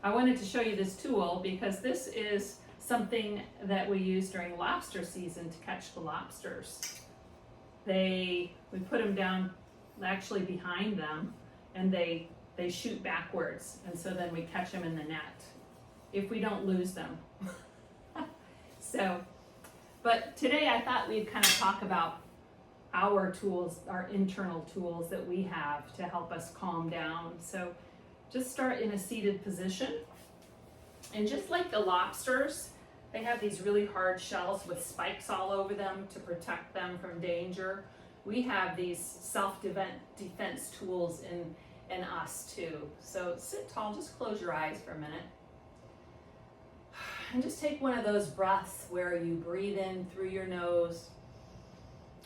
I wanted to show you this tool because this is something that we use during lobster season to catch the lobsters. We put them down actually behind them, and they shoot backwards, and so then we catch them in the net if we don't lose them. But today I thought we'd kind of talk about our tools, our internal tools that we have to help us calm down. So just start in a seated position. And just like the lobsters, they have these really hard shells with spikes all over them to protect them from danger. We have these self-defense tools in us too. So sit tall, just close your eyes for a minute. And just take one of those breaths where you breathe in through your nose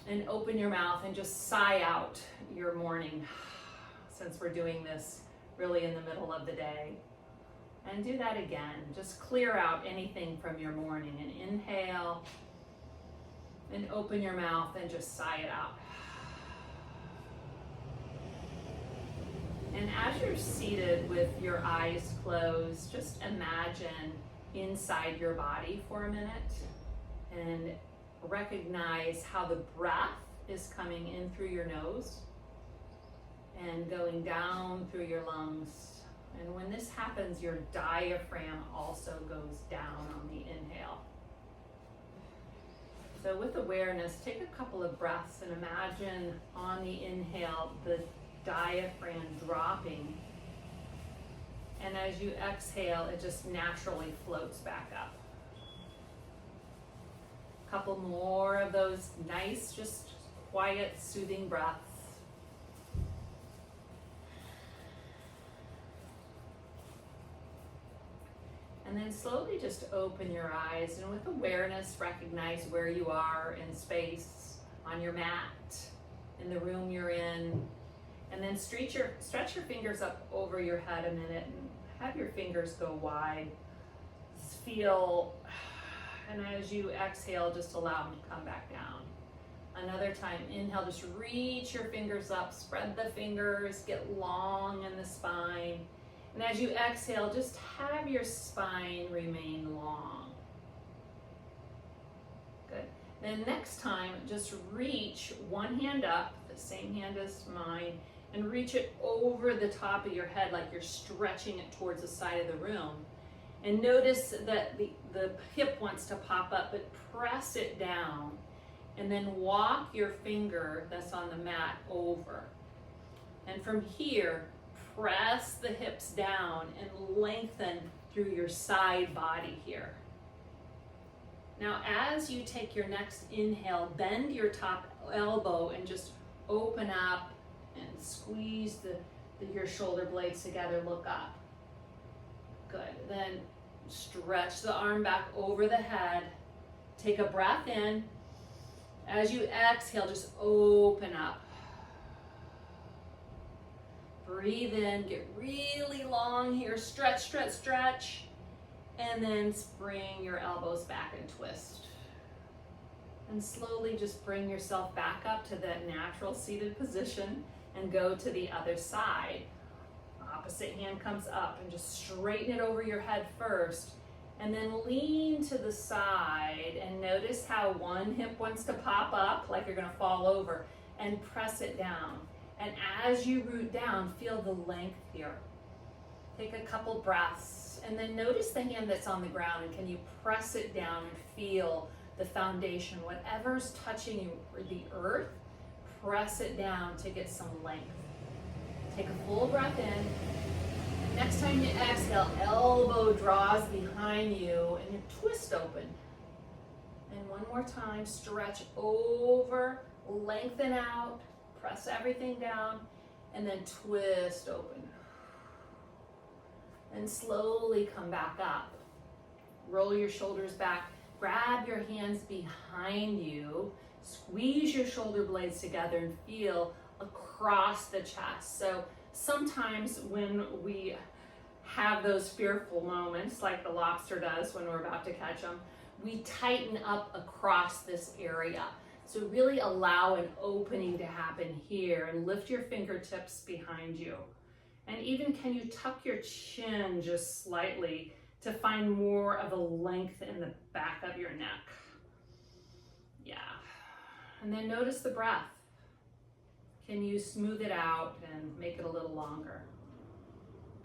and open your mouth and just sigh out your morning, since we're doing this really in the middle of the day. And do that again. Just clear out anything from your morning and inhale and open your mouth and just sigh it out. And as you're seated with your eyes closed, just imagine inside your body for a minute and recognize how the breath is coming in through your nose and going down through your lungs. And when this happens, your diaphragm also goes down on the inhale. So with awareness, take a couple of breaths and imagine on the inhale the diaphragm dropping. And as you exhale, it just naturally floats back up. A couple more of those nice, just quiet, soothing breaths. And then slowly just open your eyes and with awareness recognize where you are in space, on your mat, in the room you're in. And then stretch your fingers up over your head a minute and have your fingers go wide. Just feel, and as you exhale, just allow them to come back down. Another time, inhale, just reach your fingers up, spread the fingers, get long in the spine. And as you exhale, just have your spine remain long. Good. Then next time, just reach one hand up, the same hand as mine, and reach it over the top of your head like you're stretching it towards the side of the room. And notice that the hip wants to pop up, but press it down. And then walk your finger that's on the mat over. And from here, press the hips down and lengthen through your side body here. Now, as you take your next inhale, bend your top elbow and just open up and squeeze your shoulder blades together, look up. Good. Then stretch the arm back over the head. Take a breath in. As you exhale, just open up. Breathe in, get really long here. Stretch, stretch, stretch. And then bring your elbows back and twist. And slowly just bring yourself back up to that natural seated position and go to the other side. Opposite hand comes up and just straighten it over your head first. And then lean to the side and notice how one hip wants to pop up like you're gonna fall over, and press it down. And as you root down, feel the length here. Take a couple breaths and then notice the hand that's on the ground, and can you press it down and feel the foundation, whatever's touching you, or the earth, press it down to get some length. Take a full breath in. Next time you exhale, elbow draws behind you and you twist open. And one more time, stretch over, lengthen out, press everything down, and then twist open. And slowly come back up. Roll your shoulders back, grab your hands behind you, squeeze your shoulder blades together and feel across the chest. So sometimes when we have those fearful moments, like the lobster does when we're about to catch them, we tighten up across this area. So really allow an opening to happen here and lift your fingertips behind you. And even can you tuck your chin just slightly to find more of a length in the back of your neck. Yeah. And then notice the breath. Can you smooth it out and make it a little longer?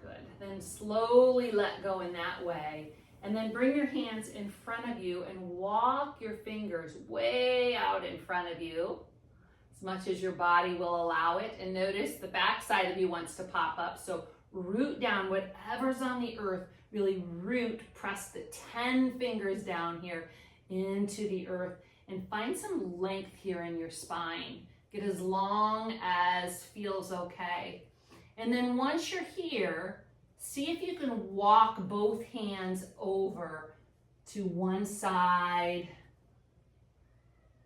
Good. Then slowly let go in that way. And then bring your hands in front of you and walk your fingers way out in front of you, as much as your body will allow it. And notice the back side of you wants to pop up. So root down whatever's on the earth. Really root, press the 10 fingers down here into the earth and find some length here in your spine. Get as long as feels okay. And then once you're here, see if you can walk both hands over to one side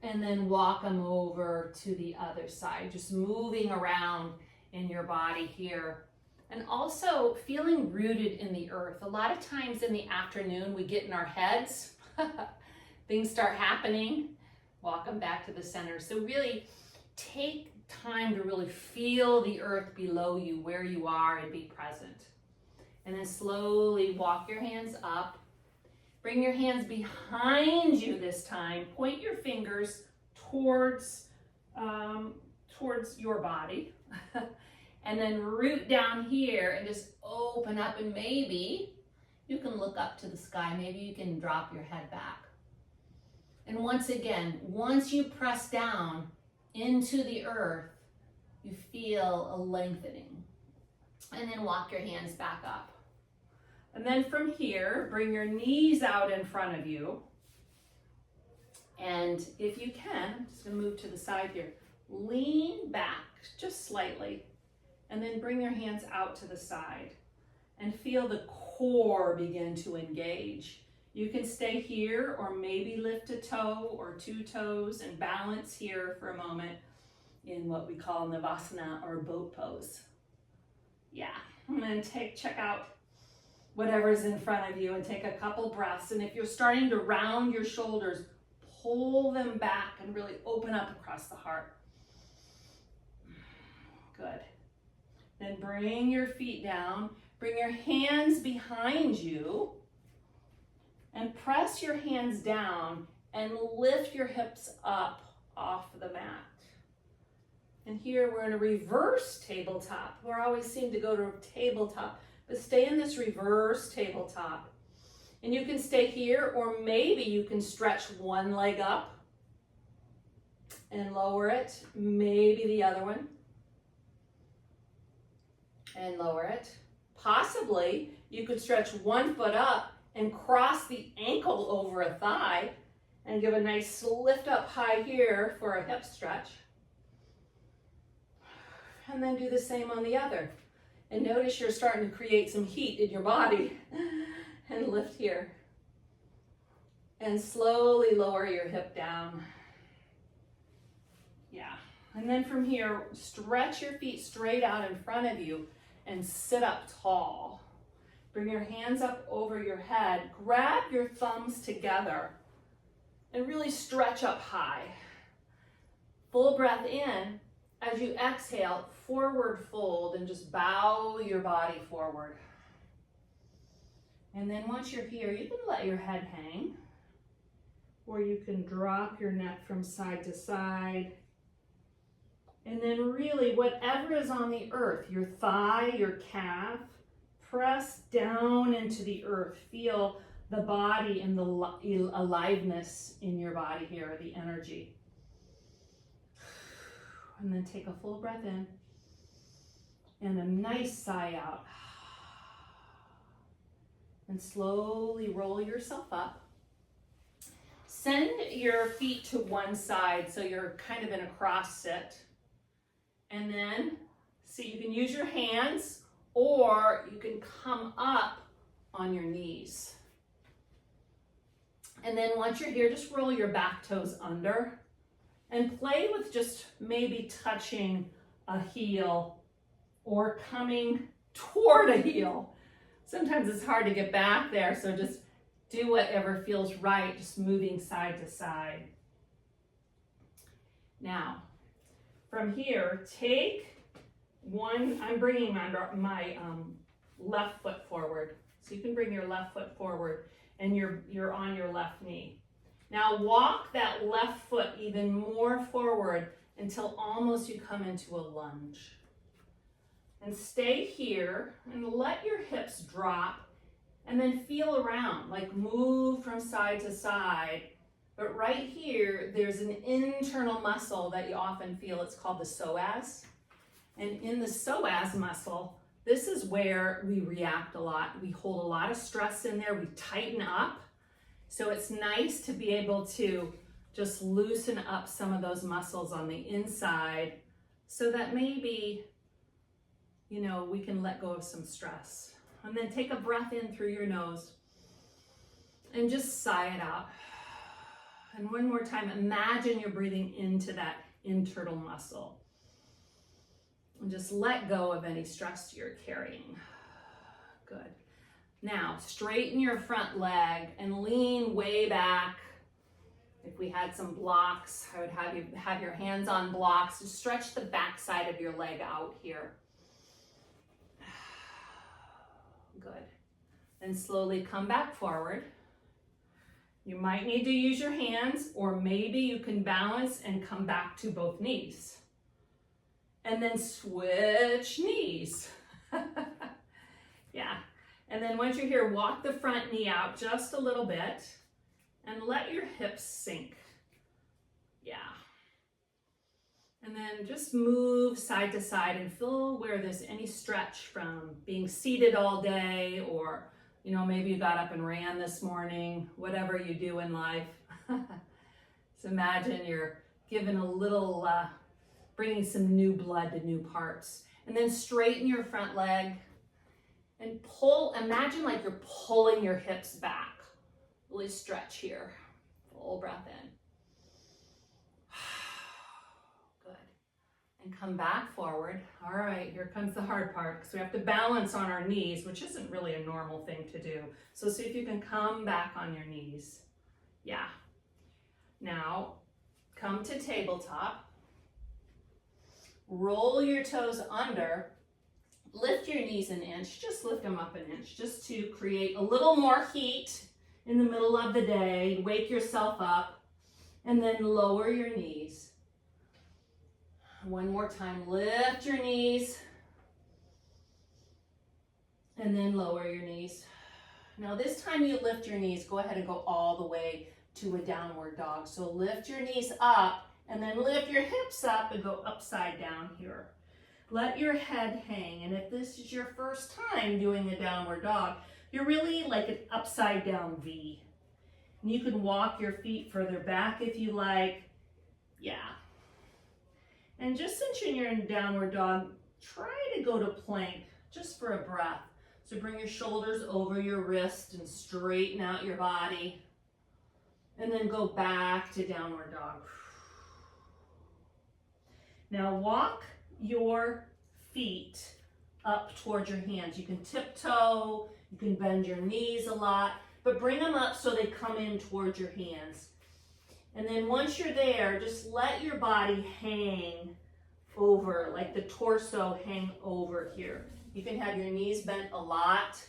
and then walk them over to the other side, just moving around in your body here. And also feeling rooted in the earth. A lot of times in the afternoon, we get in our heads, things start happening, walk them back to the center. So really take time to really feel the earth below you, where you are, and be present. And then slowly walk your hands up. Bring your hands behind you this time. Point your fingers towards your body. And then root down here and just open up, and maybe you can look up to the sky. Maybe you can drop your head back. And once again, once you press down into the earth, you feel a lengthening. And then walk your hands back up. And then from here, bring your knees out in front of you. And if you can, I'm just going to move to the side here, lean back just slightly. And then bring your hands out to the side and feel the core begin to engage. You can stay here or maybe lift a toe or two toes and balance here for a moment in what we call Navasana or boat pose. Yeah, and then check out whatever's in front of you and take a couple breaths. And if you're starting to round your shoulders, pull them back and really open up across the heart. Good. Then bring your feet down, bring your hands behind you, and press your hands down and lift your hips up off the mat. And here we're in a reverse tabletop. We always seem to go to tabletop, but stay in this reverse tabletop. And you can stay here, or maybe you can stretch one leg up and lower it, maybe the other one. And lower it. Possibly you could stretch one foot up and cross the ankle over a thigh and give a nice lift up high here for a hip stretch. And then do the same on the other. And notice you're starting to create some heat in your body. And lift here. And slowly lower your hip down. Yeah. And then from here, stretch your feet straight out in front of you and sit up tall. Bring your hands up over your head. Grab your thumbs together and really stretch up high. Full breath in. As you exhale, forward fold and just bow your body forward. And then once you're here, you can let your head hang, or you can drop your neck from side to side. And then really, whatever is on the earth, your thigh, your calf, press down into the earth. Feel the body and the aliveness in your body here, the energy. And then take a full breath in and a nice sigh out. And slowly roll yourself up. Send your feet to one side so you're kind of in a cross sit. And then, see, you can use your hands or you can come up on your knees. And then once you're here, just roll your back toes under and play with just maybe touching a heel or coming toward a heel. Sometimes it's hard to get back there, so just do whatever feels right, just moving side to side. Now, from here, take I'm bringing my left foot forward. So you can bring your left foot forward and you're on your left knee. Now walk that left foot even more forward until almost you come into a lunge. And stay here and let your hips drop and then feel around, like move from side to side. But right here, there's an internal muscle that you often feel. It's called the psoas. And in the psoas muscle, this is where we react a lot. We hold a lot of stress in there. We tighten up. So it's nice to be able to just loosen up some of those muscles on the inside so that maybe, you know, we can let go of some stress. And then take a breath in through your nose and just sigh it out. And one more time, imagine you're breathing into that internal muscle. And just let go of any stress you're carrying. Good. Now, straighten your front leg and lean way back. If we had some blocks, I would have you have your hands on blocks. Just stretch the back side of your leg out here. Good. Then slowly come back forward. You might need to use your hands, or maybe you can balance and come back to both knees. And then switch knees. Yeah. And then once you're here, walk the front knee out just a little bit and let your hips sink. Yeah. And then just move side to side and feel where there's any stretch from being seated all day, or, you know, maybe you got up and ran this morning, whatever you do in life. So imagine you're giving a little, bringing some new blood to new parts. And then straighten your front leg and pull, imagine like you're pulling your hips back. Really stretch here. Full breath in. Good. And come back forward. All right, here comes the hard part, because we have to balance on our knees, which isn't really a normal thing to do. So see if you can come back on your knees. Yeah. Now, come to tabletop. Roll your toes under. Lift your knees an inch. Just lift them up an inch, just to create a little more heat in the middle of the day. Wake yourself up. And then lower your knees. One more time, lift your knees. And then lower your knees. Now this time you lift your knees, go ahead and go all the way to a downward dog. So lift your knees up and then lift your hips up and go upside down here. Let your head hang. And if this is your first time doing a downward dog, you're really like an upside down V. And you can walk your feet further back if you like. Yeah. And just since you're in downward dog, try to go to plank just for a breath. So bring your shoulders over your wrist and straighten out your body. And then go back to downward dog. Now walk your feet up towards your hands. You can tiptoe, you can bend your knees a lot, but bring them up so they come in towards your hands. And then once you're there, just let your body hang over, like the torso hang over here. You can have your knees bent a lot.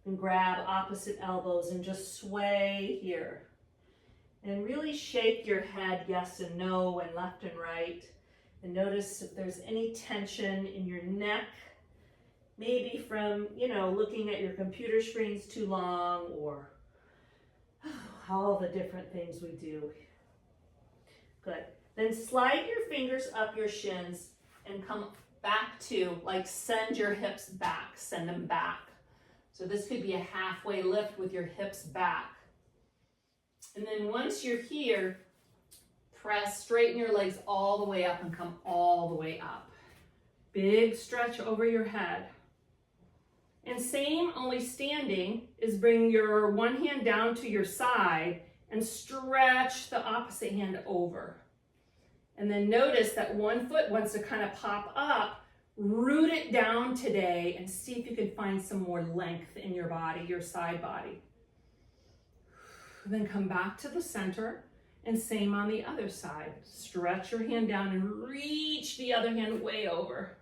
You can grab opposite elbows and just sway here. And really shake your head yes and no and left and right. And notice if there's any tension in your neck, maybe from, you know, looking at your computer screens too long, or all the different things we do. Good. Then slide your fingers up your shins and come back to, like, send your hips back, send them back. So this could be a halfway lift with your hips back. And then once you're here, press, straighten your legs all the way up and come all the way up. Big stretch over your head. And same, only standing, is bring your one hand down to your side and stretch the opposite hand over. And then notice that one foot wants to kind of pop up. Root it down today and see if you can find some more length in your body, your side body. Then come back to the center, and same on the other side. Stretch your hand down and reach the other hand way over.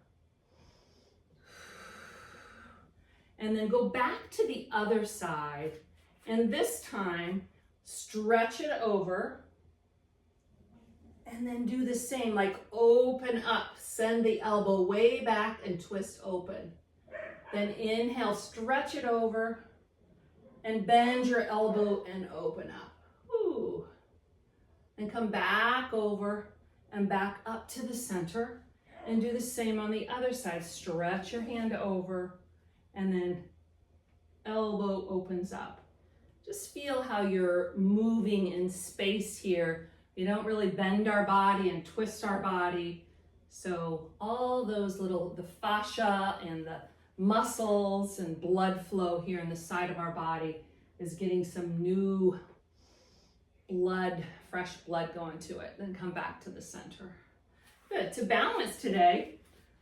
And then go back to the other side. And this time, stretch it over. And then do the same, like open up. Send the elbow way back and twist open. Then inhale, stretch it over. And bend your elbow and open up. Woo. And come back over and back up to the center. And do the same on the other side. Stretch your hand over and then elbow opens up. Just feel how you're moving in space here. We don't really bend our body and twist our body. So all those the fascia and the muscles and blood flow here in the side of our body is getting some new blood, fresh blood going to it. Then come back to the center. Good. To balance today,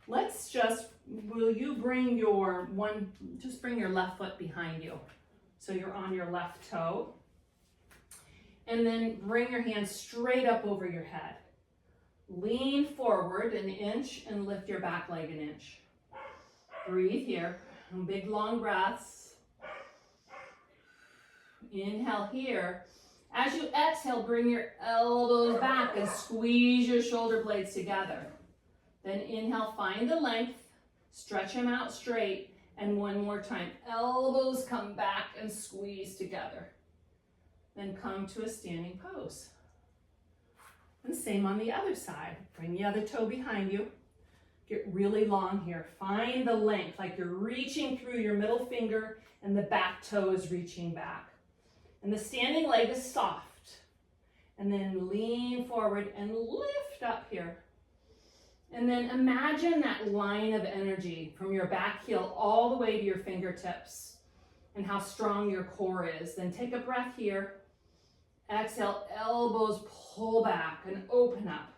will you bring bring your left foot behind you. So you're on your left toe. And then bring your hands straight up over your head. Lean forward an inch and lift your back leg an inch. Breathe here. Big long breaths. Inhale here. As you exhale, bring your elbows back and squeeze your shoulder blades together. Then inhale, find the length, stretch them out straight, and one more time. Elbows come back and squeeze together. Then come to a standing pose. And same on the other side. Bring the other toe behind you. Get really long here. Find the length, like you're reaching through your middle finger and the back toe is reaching back. And the standing leg is soft. And then lean forward and lift up here. And then imagine that line of energy from your back heel all the way to your fingertips and how strong your core is. Then take a breath here. Exhale, elbows pull back and open up.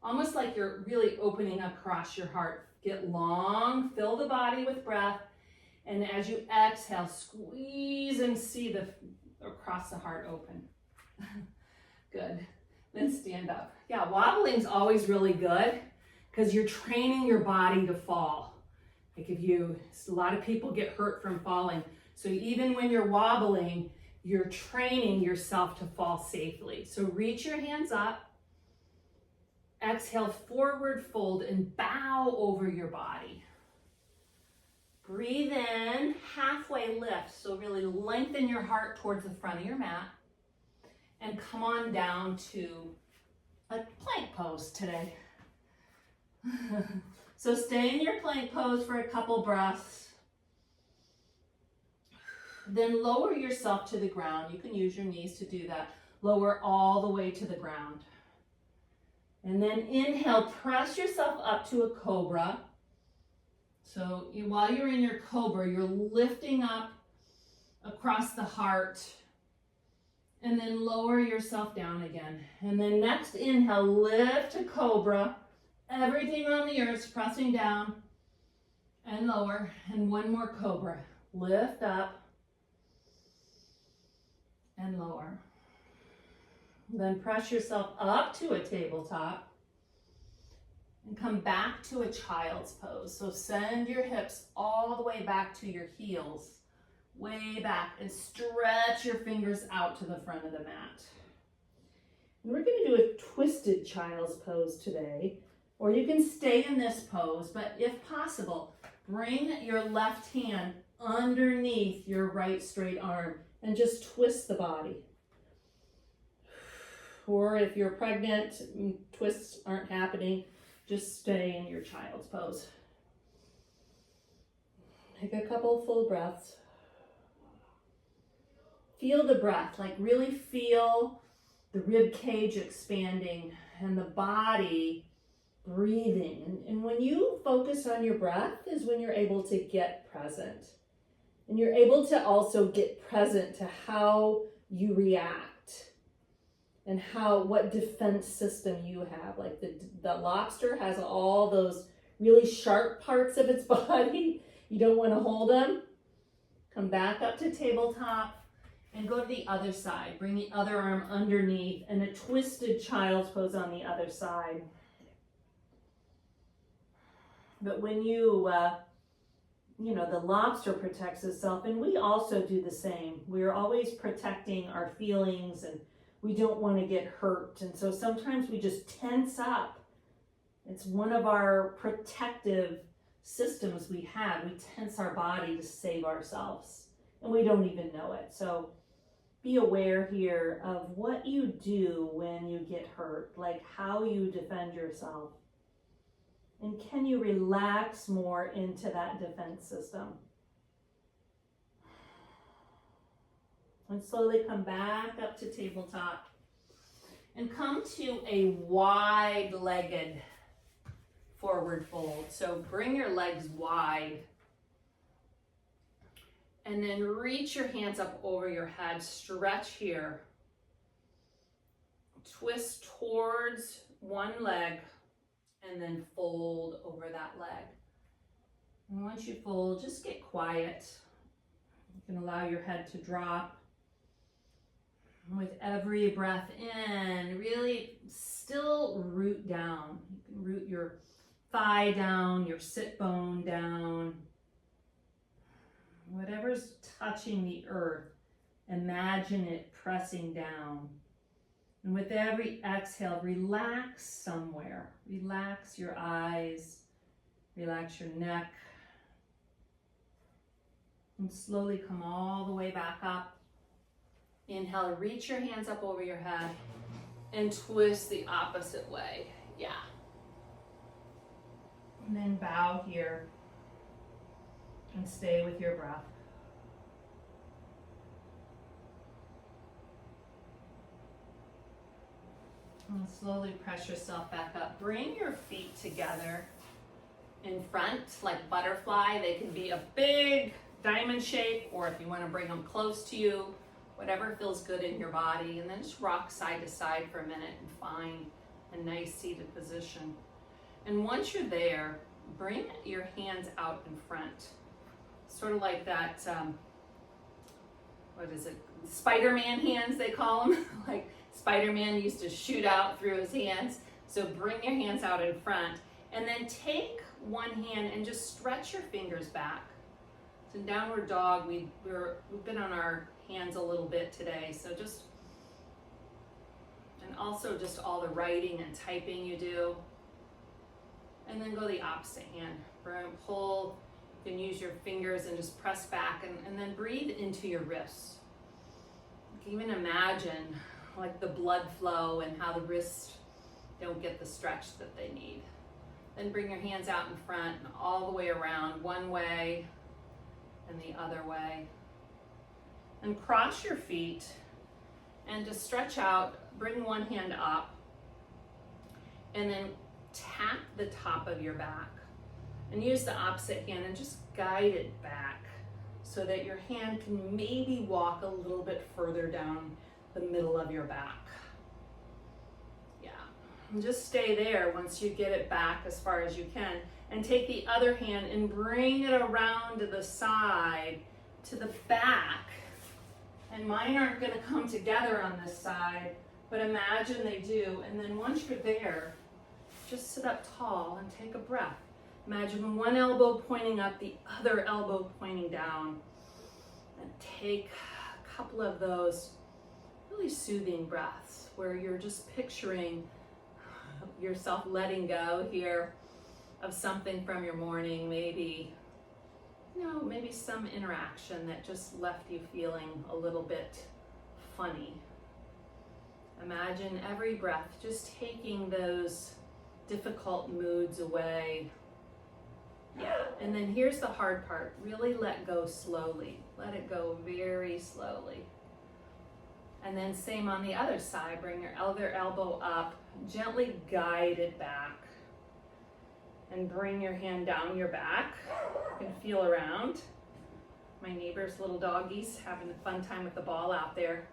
Almost like you're really opening across your heart. Get long, fill the body with breath. And as you exhale, squeeze and see across the heart open. Good. Then stand up. Yeah, wobbling's always really good because you're training your body to fall. Like a lot of people get hurt from falling. So even when you're wobbling, you're training yourself to fall safely. So reach your hands up. Exhale, forward fold and bow over your body. Breathe in, halfway lift. So really lengthen your heart towards the front of your mat. And come on down to a plank pose today. So stay in your plank pose for a couple breaths. Then lower yourself to the ground. You can use your knees to do that. Lower all the way to the ground. And then inhale, press yourself up to a cobra. So while you're in your cobra, you're lifting up across the heart. And then lower yourself down again. And then next inhale, lift to cobra. Everything on the earth pressing down and lower. And one more cobra. Lift up and lower. Then press yourself up to a tabletop and come back to a child's pose. So send your hips all the way back to your heels, way back, and stretch your fingers out to the front of the mat. And we're going to do a twisted child's pose today, or you can stay in this pose, but if possible, bring your left hand underneath your right straight arm and just twist the body. Or if you're pregnant, twists aren't happening, just stay in your child's pose. Take a couple full breaths. Feel the breath, like really feel the rib cage expanding and the body breathing. And when you focus on your breath is when you're able to get present. And you're able to also get present to how you react and what defense system you have. Like the lobster has all those really sharp parts of its body. You don't want to hold them. Come back up to tabletop and go to the other side. Bring the other arm underneath and a twisted child's pose on the other side. But when you you know, the lobster protects itself, and we also do the same. We're always protecting our feelings, and we don't want to get hurt. And so sometimes we just tense up. It's one of our protective systems we have. We tense our body to save ourselves, and we don't even know it. So be aware here of what you do when you get hurt, like how you defend yourself. And can you relax more into that defense system? And slowly come back up to tabletop and come to a wide-legged forward fold. So bring your legs wide and then reach your hands up over your head. Stretch here. Twist towards one leg and then fold over that leg. And once you fold, just get quiet. You can allow your head to drop. With every breath in, really still root down. You can root your thigh down, your sit bone down. Whatever's touching the earth, imagine it pressing down. And with every exhale, relax somewhere. Relax your eyes, relax your neck. And slowly come all the way back up. Inhale, reach your hands up over your head and twist the opposite way. Yeah. And then bow here and stay with your breath. And slowly press yourself back up. Bring your feet together in front like butterfly. They can be a big diamond shape, or if you want to bring them close to you, whatever feels good in your body. And then just rock side to side for a minute and find a nice seated position. And once you're there, bring your hands out in front. Sort of like that, what is it? Spider-Man hands, they call them. Like Spider-Man used to shoot out through his hands. So bring your hands out in front. And then take one hand and just stretch your fingers back. So in downward dog, we've been on our hands a little bit today. So just, and also just all the writing and typing you do. And then go the opposite hand. Pull, you can use your fingers and just press back and then breathe into your wrists. You can even imagine like the blood flow and how the wrists don't get the stretch that they need. Then bring your hands out in front and all the way around, one way and the other way. And cross your feet and just stretch out, bring one hand up and then tap the top of your back and use the opposite hand and just guide it back so that your hand can maybe walk a little bit further down the middle of your back. Yeah, and just stay there once you get it back as far as you can, and take the other hand and bring it around to the side, to the back. And mine aren't going to come together on this side, but imagine they do. And then once you're there, just sit up tall and take a breath. Imagine one elbow pointing up, the other elbow pointing down. And take a couple of those really soothing breaths where you're just picturing yourself letting go here of something from your morning, maybe some interaction that just left you feeling a little bit funny. Imagine every breath just taking those difficult moods away. Yeah, and then here's the hard part. Really let go slowly. Let it go very slowly. And then same on the other side. Bring your other elbow up. Gently guide it back. And bring your hand down your back. You can feel around. My neighbor's little doggies having a fun time with the ball out there.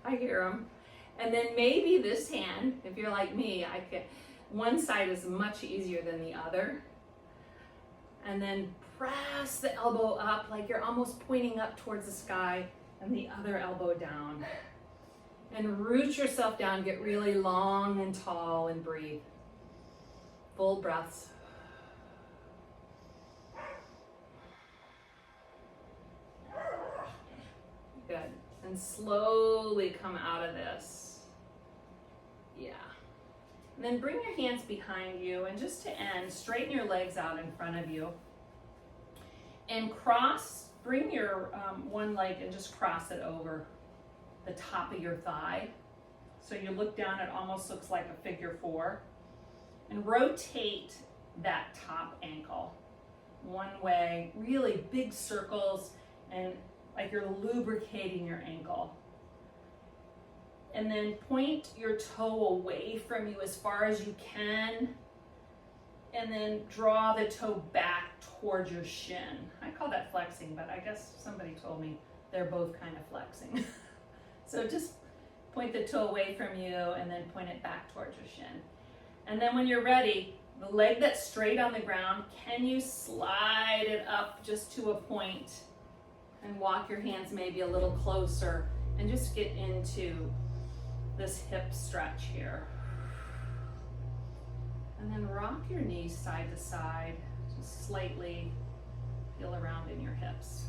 I hear them. And then maybe this hand, if you're like me, one side is much easier than the other. And then press the elbow up like you're almost pointing up towards the sky, and the other elbow down. And root yourself down, get really long and tall and breathe. Full breaths. And slowly come out of this. Yeah. And then bring your hands behind you, and just to end, straighten your legs out in front of you. And bring your one leg and just cross it over the top of your thigh. So you look down, it almost looks like a figure 4. And rotate that top ankle one way, really big circles, and like you're lubricating your ankle. And then point your toe away from you as far as you can, and then draw the toe back towards your shin. I call that flexing, but I guess somebody told me they're both kind of flexing. So just point the toe away from you and then point it back towards your shin. And then when you're ready, the leg that's straight on the ground, can you slide it up just to a point and walk your hands maybe a little closer and just get into this hip stretch here. And then rock your knees side to side, just slightly feel around in your hips.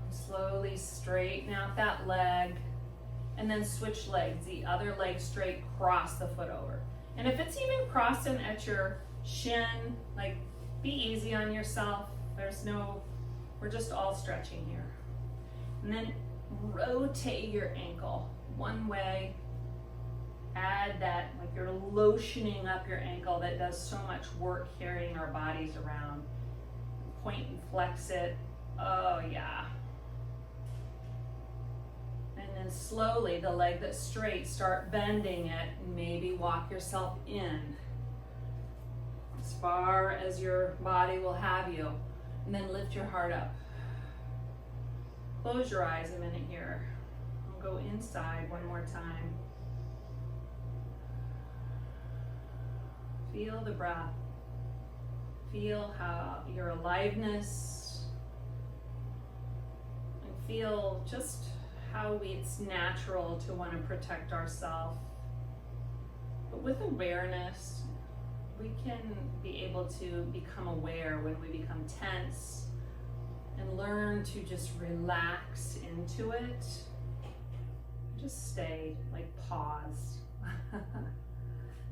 And slowly straighten out that leg, and then switch legs. The other leg straight, cross the foot over. And if it's even crossing at your shin, like, be easy on yourself. We're just all stretching here. And then rotate your ankle one way. Add that, like you're lotioning up your ankle that does so much work carrying our bodies around. Point and flex it. Oh yeah. And then slowly, the leg that's straight, start bending it, and maybe walk yourself in as far as your body will have you. And then lift your heart up. Close your eyes a minute here. I'll go inside one more time. Feel the breath. Feel how your aliveness, and feel just how it's natural to want to protect ourselves. But with awareness, we can be able to become aware when we become tense and learn to just relax into it. Just stay, like pause,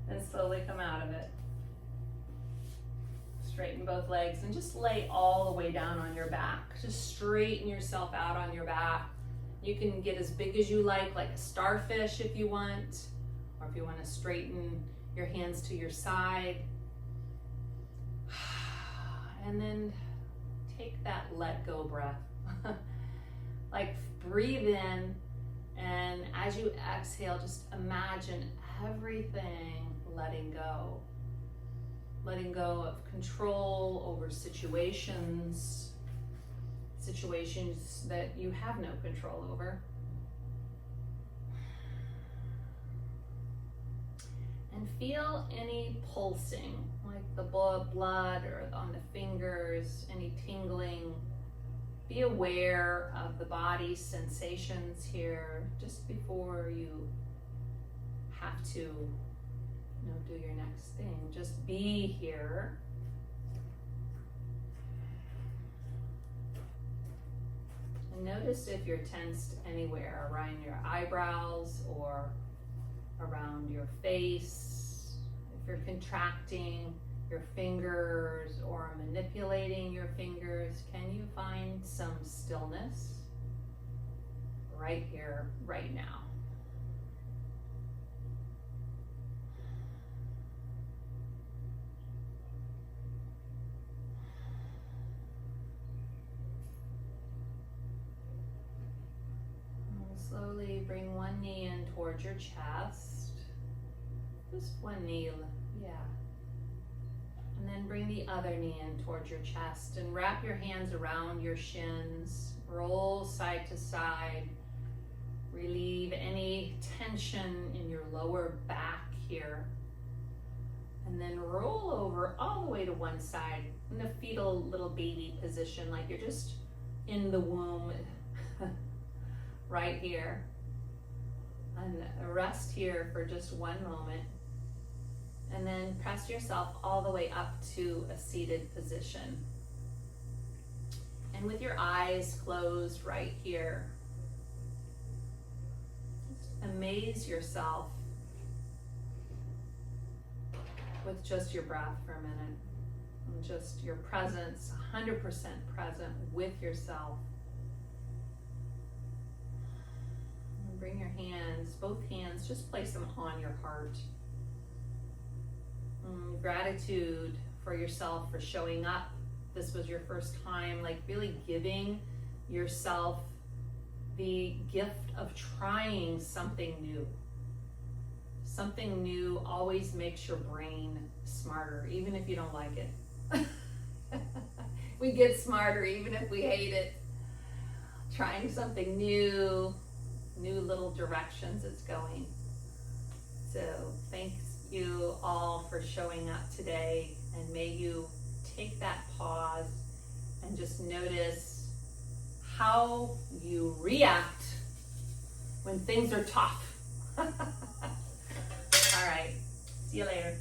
and slowly come out of it. Straighten both legs and just lay all the way down on your back. Just straighten yourself out on your back. You can get as big as you like a starfish if you want, or if you want to straighten your hands to your side. And then take that let go breath. Like breathe in, and as you exhale, just imagine everything letting go. Letting go of control over situations that you have no control over. And feel any pulsing, like the blood or on the fingers, any tingling. Be aware of the body's sensations here just before you have to do your next thing. Just be here. And notice if you're tensed anywhere around your eyebrows or around your face. If you're contracting your fingers or manipulating your fingers, can you find some stillness right here, right now? Slowly bring one knee in towards your chest. Just one knee, yeah. And then bring the other knee in towards your chest and wrap your hands around your shins. Roll side to side. Relieve any tension in your lower back here. And then roll over all the way to one side in the fetal little baby position, like you're just in the womb. Right here, and rest here for just one moment, and then press yourself all the way up to a seated position. And And with your eyes closed right here, just amaze yourself with just your breath for a minute. And just your presence, 100% present with yourself. And bring your hands, both hands, just place them on your heart. Gratitude for yourself for showing up. This was your first time, like really giving yourself the gift of trying something new. Something new always makes your brain smarter, even if you don't like it. We get smarter even if we hate it. Trying something new, new little directions it's going. So thanks you all for showing up today, and may you take that pause and just notice how you react when things are tough. All right, see you later.